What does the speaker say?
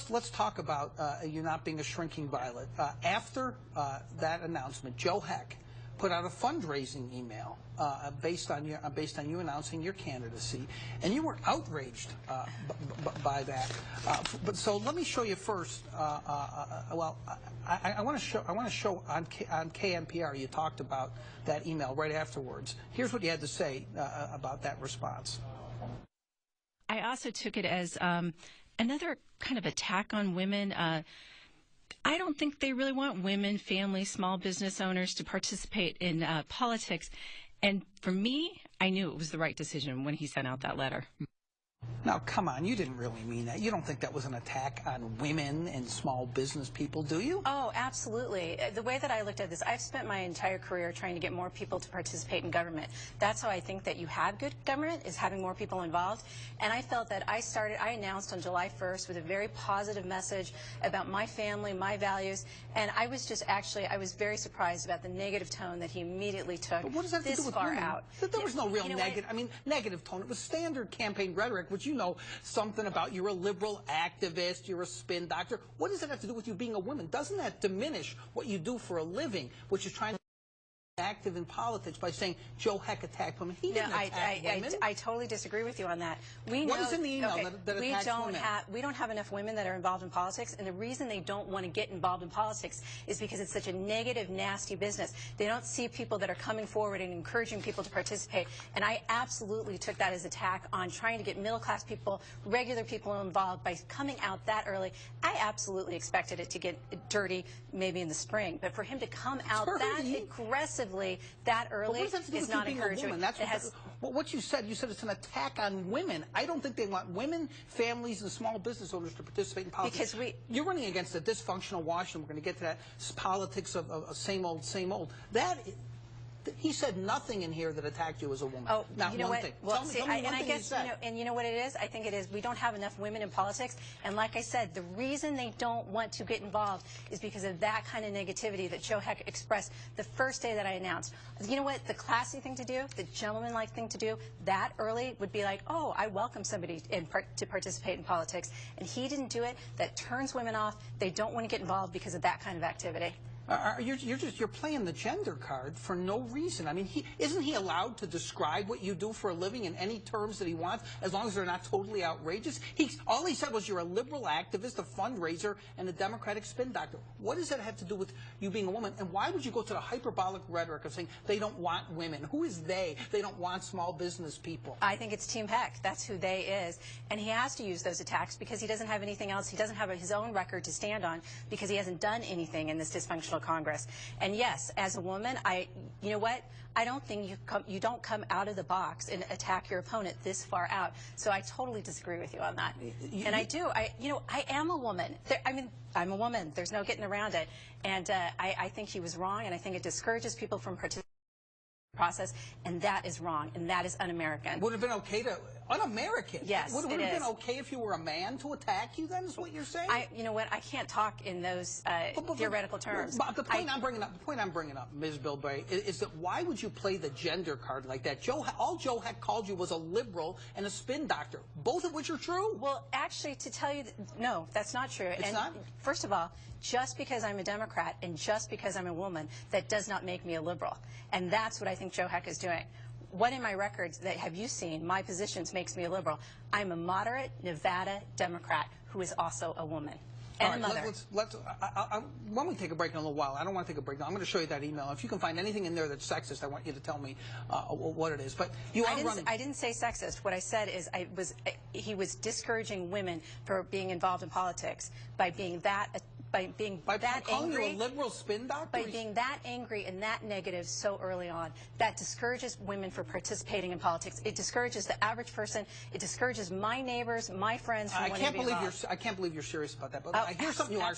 Let's talk about you not being a shrinking violet. After that announcement, Joe Heck put out a fundraising email based on you announcing your candidacy, and you were outraged by that. But so let me show you first. Well, I want to show on KNPR. You talked about that email right afterwards. Here's what you had to say about that response. I also took it as another kind of attack on women. I don't think they really want women, families, small business owners to participate in politics. And for me, I knew it was the right decision when he sent out that letter. Now, come on, you didn't really mean that. You don't think that was an attack on women and small business people, do you? Oh, absolutely. The way that I looked at this, I've spent my entire career trying to get more people to participate in government. That's how I think that you have good government, is having more people involved. And I felt that I announced on July 1st with a very positive message about my family, my values, and I was just I was very surprised about the negative tone that he immediately took but what does that have to do with far women? out. There was no real negative tone. It was standard campaign rhetoric, which you know something about. You're a liberal activist, you're a spin doctor. What does it have to do with you being a woman? Doesn't that diminish what you do for a living, which is trying to be active in politics by saying Joe Heck attacked women? He didn't attack women. I totally disagree with you on that. What is in the email that attacks women? We don't have enough women that are involved in politics, and the reason they don't want to get involved in politics is because it's such a negative, nasty business. They don't see people that are coming forward and encouraging people to participate, and I absolutely took that as an attack on trying to get middle-class people, regular people involved by coming out that early. I absolutely expected it to get dirty maybe in the spring, but for him to come out that aggressively that early is not encouraging. What you said it's an attack on women. I don't think they want women, families, and small business owners to participate in politics. Because you're running against a dysfunctional Washington. We're going to get to that politics of same old, same old. He said nothing in here that attacked you as a woman. Oh, not you know one what? thing. Well, tell me one thing he said. And you know what it is? I think it is we don't have enough women in politics. And like I said, the reason they don't want to get involved is because of that kind of negativity that Joe Heck expressed the first day that I announced. You know what? The classy thing to do, the gentlemanlike thing to do, that early would be like, oh, I welcome somebody to participate in politics. And he didn't do it. That turns women off. They don't want to get involved because of that kind of activity. You're playing the gender card for no reason. I mean, isn't he allowed to describe what you do for a living in any terms that he wants, as long as they're not totally outrageous? All he said was you're a liberal activist, a fundraiser, and a Democratic spin doctor. What does that have to do with you being a woman? And why would you go to the hyperbolic rhetoric of saying they don't want women? Who is they? They don't want small business people. I think it's Team Heck. That's who they is. And he has to use those attacks because he doesn't have anything else. He doesn't have his own record to stand on because he hasn't done anything in this dysfunctional Congress. And yes, as a woman, you know what? I don't think you don't come out of the box and attack your opponent this far out. So I totally disagree with you on that. And I am a woman. I'm a woman. There's no getting around it. And I think he was wrong, and I think it discourages people from participating in the process, and that is wrong, and that is un-American. Would it have been okay to un-American? Yes, would it have been okay if you were a man to attack you? Then is what you're saying? You know what? I can't talk in those theoretical terms. But the point I'm bringing up, Ms. Bilbray, is that why would you play the gender card like that? All Joe Heck called you was a liberal and a spin doctor, both of which are true. Well, actually, to tell you, no, that's not true. It's not? First of all, just because I'm a Democrat and just because I'm a woman, that does not make me a liberal. And that's what I think Joe Heck is doing. What in my records that have you seen, my positions, makes me a liberal? I'm a moderate Nevada Democrat who is also a woman and a mother. When we take a break in a little while, I don't want to take a break now. I'm going to show you that email. If you can find anything in there that's sexist, I want you to tell me what it is. But you are running. I didn't say sexist. What I said is he was discouraging women for being involved in politics by being that angry, you a liberal spin doctor? By being that angry and that negative so early on, that discourages women from participating in politics. It discourages the average person. It discourages my neighbors, my friends from wanting to be involved. I can't believe you're serious about that. But I hear something you are